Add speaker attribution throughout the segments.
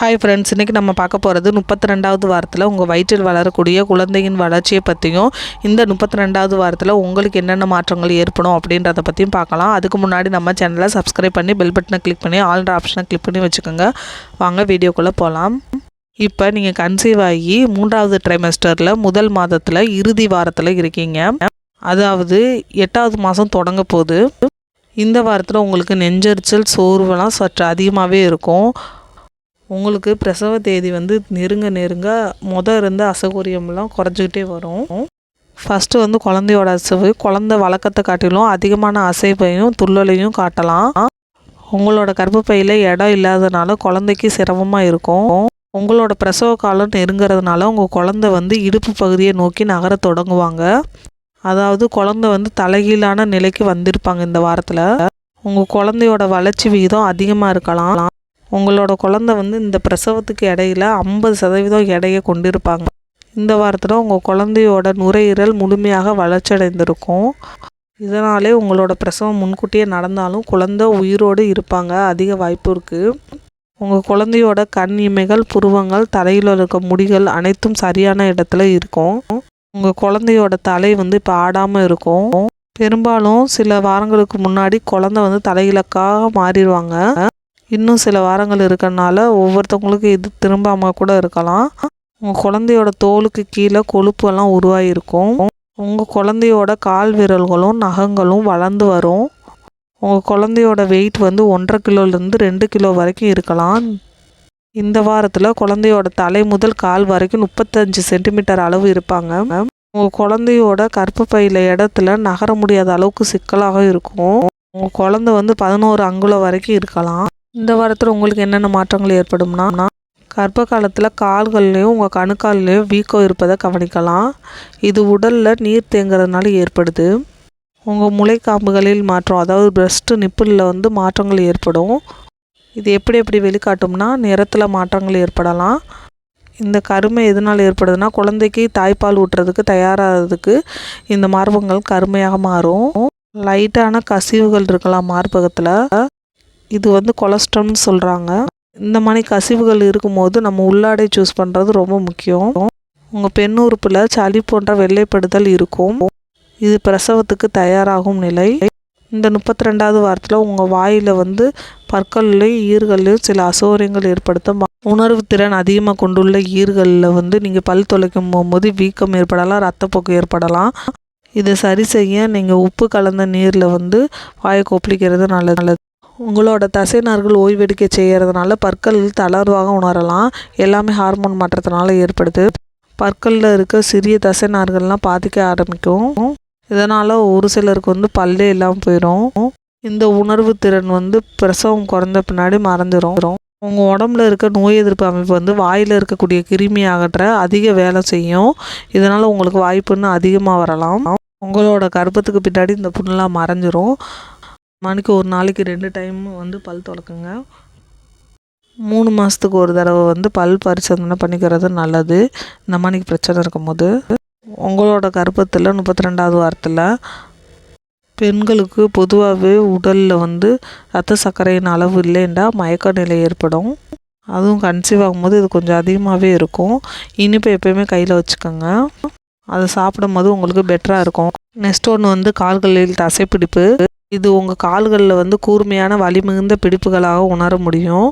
Speaker 1: Hi friends, இன்றைக்கி நம்ம பார்க்க போகிறது 32வது வாரத்தில் உங்கள் வயிற்றில் வளரக்கூடிய குழந்தையின் வளர்ச்சியை பற்றியும், இந்த 32வது வாரத்தில் உங்களுக்கு என்னென்ன மாற்றங்கள் ஏற்படும் அப்படின்றத பற்றியும் பார்க்கலாம். அதுக்கு முன்னாடி நம்ம சேனலை சப்ஸ்கிரைப் பண்ணி பெல் பட்டனை கிளிக் பண்ணி ஆல்ன்ற ஆப்ஷனை கிளிக் பண்ணி வச்சுக்கோங்க. வாங்க வீடியோக்குள்ளே போகலாம். இப்போ நீங்கள் கன்சீவ் ஆகி 3வது ட்ரைமஸ்டரில் முதல் மாதத்தில் இறுதி வாரத்தில் இருக்கீங்க. அதாவது 8வது மாதம் தொடங்க போகுது. இந்த வாரத்தில் உங்களுக்கு நெஞ்செரிச்சல், சோர்வெல்லாம் சற்று அதிகமாகவே இருக்கும். உங்களுக்கு பிரசவ தேதி நெருங்க இருந்த அசௌகரியம்லாம் குறைஞ்சிக்கிட்டே வரும். ஃபஸ்ட்டு குழந்தையோட அசைவு, குழந்தை வழக்கத்தை காட்டிலும் அதிகமான அசைவையும் துள்ளலையும் காட்டலாம். உங்களோட கர்ப்பப்பையில் இடம் இல்லாதனால குழந்தைக்கு சிரமமாக இருக்கும். உங்களோட பிரசவ காலம் நெருங்கிறதுனால உங்கள் குழந்தை இடுப்பு பகுதியை நோக்கி நகர தொடங்குவாங்க. அதாவது குழந்தை தலைகீழான நிலைக்கு வந்திருப்பாங்க. இந்த வாரத்தில் உங்கள் குழந்தையோட வளர்ச்சி விகிதம் அதிகமாக இருக்கலாம். உங்களோட குழந்தை இந்த பிரசவத்துக்கு இடையில் 50% எடையை கொண்டிருப்பாங்க. இந்த வாரத்தில் உங்கள் குழந்தையோட நுரையீரல் முழுமையாக வளர்ச்சியடைந்திருக்கும். இதனாலே உங்களோட பிரசவம் முன்கூட்டியே நடந்தாலும் குழந்தை உயிரோடு இருப்பாங்க அதிக வாய்ப்பு இருக்குது. உங்கள் குழந்தையோட கண் இமைகள், புருவங்கள், தலையில் இருக்க முடிகள் அனைத்தும் சரியான இடத்துல இருக்கும். உங்கள் குழந்தையோட தலை இப்போ ஆடாமல் இருக்கும். பெரும்பாலும் சில வாரங்களுக்கு முன்னாடி குழந்தை தலையிலக்காக மாறிடுவாங்க. இன்னும் சில வாரங்கள் இருக்கிறனால ஒவ்வொருத்தவங்களுக்கு இது திரும்பாமல் கூட இருக்கலாம். உங்கள் குழந்தையோட தோலுக்கு கீழே கொழுப்பு எல்லாம் உருவாகிருக்கும். உங்கள் குழந்தையோட கால் விரல்களும் நகங்களும் வளர்ந்து வரும். உங்கள் குழந்தையோட வெயிட் 1.5 கிலோலேருந்து 2 கிலோ வரைக்கும் இருக்கலாம். இந்த வாரத்தில் குழந்தையோட தலை முதல் கால் வரைக்கும் 35 சென்டிமீட்டர் அளவு இருப்பாங்க. உங்கள் குழந்தையோட கர்ப்பப்பையில் இடத்துல நகர முடியாத அளவுக்கு சிக்கலாக இருக்கும். உங்கள் குழந்தை 11 அங்குலம் வரைக்கும் இருக்கலாம். இந்த வாரத்தில் உங்களுக்கு என்னென்ன மாற்றங்கள் ஏற்படும்னா, கர்ப்ப காலத்தில் கால்கள்லேயும் உங்கள் கணுக்கால்லையும் வீக்கம் இருப்பதை கவனிக்கலாம். இது உடலில் நீர் தேங்குறதுனால ஏற்படுது. உங்கள் முளைக்காம்புகளில் மாற்றம், அதாவது பிரஸ்ட் நிப்பிளில் மாற்றங்கள் ஏற்படும். இது எப்படி வெளிக்காட்டும்னா, நிறத்தில் மாற்றங்கள் ஏற்படலாம். இந்த கருமை எதனால் ஏற்படுதுன்னா, குழந்தைக்கு தாய்ப்பால் ஊட்டுறதுக்கு தயாராகிறதுக்கு இந்த மார்பகங்கள் கருமையாக மாறும். லைட்டான கசிவுகள் இருக்கலாம் மார்பகத்தில். இது கொலஸ்ட்ரால்னு சொல்கிறாங்க. இந்த மாதிரி கசிவுகள் இருக்கும்போது நம்ம உள்ளாடை சூஸ் பண்ணுறது ரொம்ப முக்கியம். உங்கள் பெண் உறுப்பில் சளி போன்ற வெள்ளைப்படுதல் இருக்கும். இது பிரசவத்துக்கு தயாராகும் நிலை. இந்த 32வது வாரத்தில் உங்கள் வாயில் பற்கள்லையும் ஈர்கள்லையும் சில அசௌகரியங்கள் ஏற்படுத்தும். உணர்வு திறன் அதிகமாக கொண்டுள்ள ஈர்களில் நீங்கள் பல் துளைக்கும் போகும்போது வீக்கம் ஏற்படலாம், ரத்தப்போக்கு ஏற்படலாம். இதை சரி செய்ய நீங்கள் உப்பு கலந்த நீரில் வாயை கொப்பளிக்கிறது நல்லது. உங்களோட தசைநார்கள் ஓய்வெடுக்க செய்கிறதுனால பற்கள் தளர்வாக உணரலாம். எல்லாமே ஹார்மோன் மாற்றத்தினால ஏற்படுது. பற்களில் இருக்க சிறிய தசைநார்கள்லாம் பாதிக்க ஆரம்பிக்கும். இதனால் ஒரு சிலருக்கு பல்லே இல்லாமல் போயிடும். இந்த உணர்வு திறன் பிரசவம் குறைந்த பின்னாடி மறைஞ்சிரும். உங்கள் உடம்புல இருக்க நோய் எதிர்ப்பு அமைப்பு வாயில் இருக்கக்கூடிய கிருமி அகற்ற அதிக வேலை செய்யும். இதனால் உங்களுக்கு வாய்ப்புன்னு அதிகமாக வரலாம். உங்களோட கர்ப்பத்துக்கு பின்னாடி இந்த புண்ணெலாம் மறைஞ்சிரும். ஒரு நாளைக்கு 2 டைம் பல் துலக்குங்க. 3 மாதத்துக்கு ஒரு தடவை பல் பரிசோதனை பண்ணிக்கிறது நல்லது. இந்த மாதிரி பிரச்சனை இருக்கும்போது உங்களோட கர்ப்பத்தில் 32வது வாரத்தில் பெண்களுக்கு பொதுவாகவே உடலில் ரத்த சர்க்கரையின் அளவு இல்லைன்னா மயக்க நிலை ஏற்படும். அதுவும் கன்சீவ் ஆகும்போது இது கொஞ்சம் அதிகமாகவே இருக்கும். இனிப்பு எப்போயுமே கையில் வச்சுக்கோங்க. அதை சாப்பிடும் போது உங்களுக்கு பெட்டராக இருக்கும். நெக்ஸ்ட் ஒன்று கால்களில் தசைப்பிடிப்பு. இது உங்கள் கால்களில் கூர்மையான வலி மிகுந்த பிடிப்புகளாக உணர முடியும்.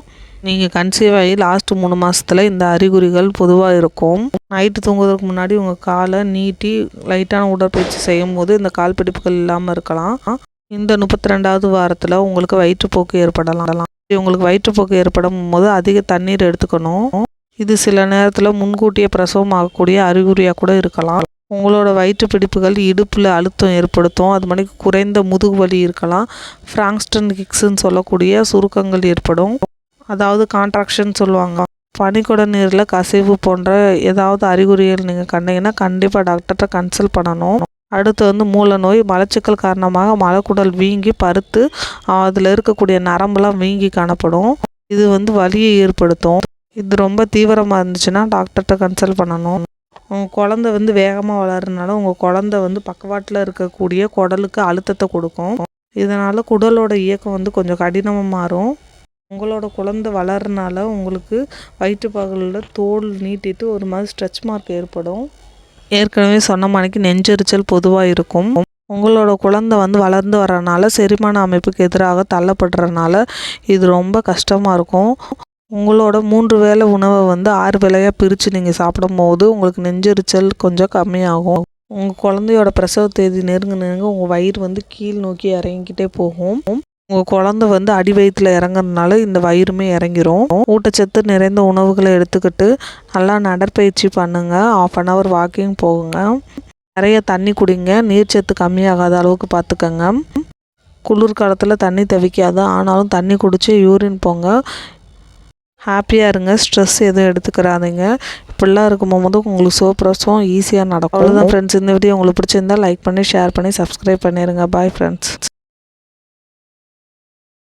Speaker 1: நீங்கள் கன்சீவ் ஆகி லாஸ்ட்டு 3 மாதத்தில் இந்த அறிகுறிகள் பொதுவாக இருக்கும். நைட்டு தூங்குவதற்கு முன்னாடி உங்கள் காலை நீட்டி லைட்டான உடற்பயிற்சி செய்யும் போது இந்த கால் பிடிப்புகள் இல்லாமல் இருக்கலாம். இந்த 32வது வாரத்தில் உங்களுக்கு வயிற்றுப்போக்கு ஏற்படலாம். உங்களுக்கு வயிற்றுப்போக்கு ஏற்படும் போது அதிக தண்ணீர் எடுத்துக்கணும். இது சில நேரத்தில் முன்கூட்டியே பிரசவம் ஆகக்கூடிய அறிகுறியாக கூட இருக்கலாம். உங்களோட வயிற்று பிடிப்புகள் இடுப்பில் அழுத்தம் ஏற்படுத்தும். அது மாதிரி குறைந்த முதுகு வலி இருக்கலாம். ஃப்ராங்ஸ்டன் கிக்ஸ்ன்னு சொல்லக்கூடிய சுருக்கங்கள் ஏற்படும். அதாவது கான்ட்ராக்ஷன் சொல்லுவாங்க. பனிக்குட நீரில் கசிவு போன்ற ஏதாவது அறிகுறிகள் நீங்கள் கண்டீங்கன்னா கண்டிப்பாக டாக்டர்கிட்ட கன்சல்ட் பண்ணணும். அடுத்து மூல நோய், மலச்சிக்கல் காரணமாக மலக்குடல் வீங்கி பருத்து அதில் இருக்கக்கூடிய நரம்பெல்லாம் வீங்கி காணப்படும். இது வலியை ஏற்படுத்தும். இது ரொம்ப தீவிரமாக இருந்துச்சுன்னா டாக்டர்கிட்ட கன்சல்ட் பண்ணணும். உங்கள் குழந்தை வேகமாக வளர்றதுனால உங்கள் குழந்தை பக்கவாட்டில் இருக்கக்கூடிய குடலுக்கு அழுத்தத்தை கொடுக்கும். இதனால் குடலோட இயக்கம் கொஞ்சம் கடினமாக மாறும். உங்களோட குழந்தை வளர்றனால உங்களுக்கு வயிற்றுப்பகுதியில் தோல் நீட்டிட்டு ஒரு மாதிரி ஸ்ட்ரெச் மார்க் ஏற்படும். ஏற்கனவே சொன்ன மாதிரிக்கு நெஞ்செரிச்சல் பொதுவாக இருக்கும். உங்களோட குழந்தை வளர்ந்து வரனால செரிமான அமைப்புக்கு எதிராக தள்ளப்படுறனால இது ரொம்ப கஷ்டமாக இருக்கும். உங்களோட 3 வேளை உணவை 6 வேளையாக பிரித்து நீங்கள் சாப்பிடும் போது உங்களுக்கு நெஞ்செரிச்சல் கொஞ்சம் கம்மியாகும். உங்கள் குழந்தையோட பிரசவ தேதி நெருங்க உங்கள் வயிறு கீழ் நோக்கி இறங்கிக்கிட்டே போகும். உங்கள் குழந்தை அடி வயிற்றில் இறங்குறதுனால இந்த வயிறுமே இறங்கிரும். ஊட்டச்சத்து நிறைந்த உணவுகளை எடுத்துக்கிட்டு நல்லா நடைப்பயிற்சி பண்ணுங்கள். 1/2 hour வாக்கிங் போகுங்க. நிறைய தண்ணி குடிங்க. நீர்ச்சத்து கம்மியாகாத அளவுக்கு பார்த்துக்கங்க. குளிர்காலத்தில் தண்ணி தவிக்காது, ஆனாலும் தண்ணி குடித்து யூரின் போங்க. ஹாப்பியாக இருங்க. ஸ்ட்ரெஸ் எதுவும் எடுத்துக்கிறாதீங்க. இப்படிலாம் இருக்கும்போது உங்களுக்கு சுகப்பிரசவம் ஈஸியாக நடக்கும். அவ்வளோதான் ஃப்ரெண்ட்ஸ். இந்த வீடியோ உங்களுக்கு பிடிச்சிருந்தா லைக் பண்ணி ஷேர் பண்ணி சப்ஸ்கிரைப் பண்ணிடுங்க. Bye friends.